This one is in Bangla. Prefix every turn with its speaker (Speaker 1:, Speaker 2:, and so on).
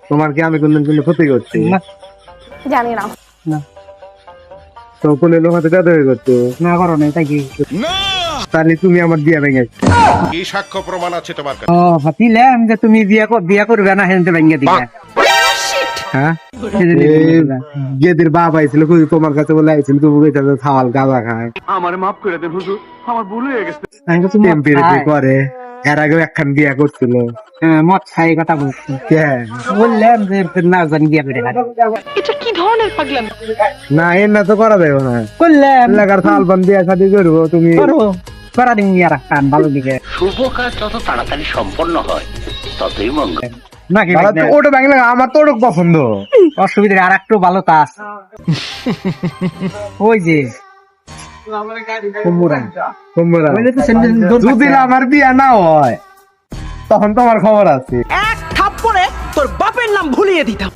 Speaker 1: তোমার কি আমি কোনদিন কোনো ক্ষতি করছি?
Speaker 2: না
Speaker 3: জানি না।
Speaker 2: না
Speaker 1: তো কোনে লোক হাতে দাদা হয়ে করতো
Speaker 2: না করো না তাই কি
Speaker 1: তাহলে তুমি আমার বিয়া ভেঙে
Speaker 4: কি সাক্ষ্য প্রমাণ আছে তোমার কাছে?
Speaker 2: ও ভাতিলাম যে তুমি বিয়া করবে না হেনতে ভেঙে দিবে
Speaker 1: হ্যাঁ গেদের বাপ আইছিল তোমার কাছে বলে আইছিল তুমি কইতা খাওয়াল গাঁজা খায়
Speaker 2: আমি তো
Speaker 1: টেম্পির করে এর আগেও একখান বিয়া করছিল
Speaker 2: মদ খাই কথা বলছি
Speaker 1: হ্যাঁ।
Speaker 2: বললাম যে না জানি বিয়া করে
Speaker 1: না এর না তো করা যাবে না
Speaker 2: করলাম
Speaker 1: এলাকার থালবান বিয়া শাদি করবো তুমি
Speaker 2: করবো করা দিন আর একটা ভালো দিকে
Speaker 5: শুভ কাজ যত তাড়াতাড়ি সম্পন্ন হয় ততই মঙ্গল।
Speaker 2: নাকি
Speaker 1: ওটা বাংলা আমার তো ওটা পছন্দ
Speaker 2: অসুবিধা আর একটু ভালো তাস ওই যে কুমুরা
Speaker 1: তোমরা
Speaker 2: ওই যে তো সেন্টেন্স
Speaker 1: যদি আমার বিয়া না হয় তখন তোমার খবর আছে
Speaker 6: এক থাপ্পড়ে তোর বাপের নাম ভুলিয়ে দিতাম।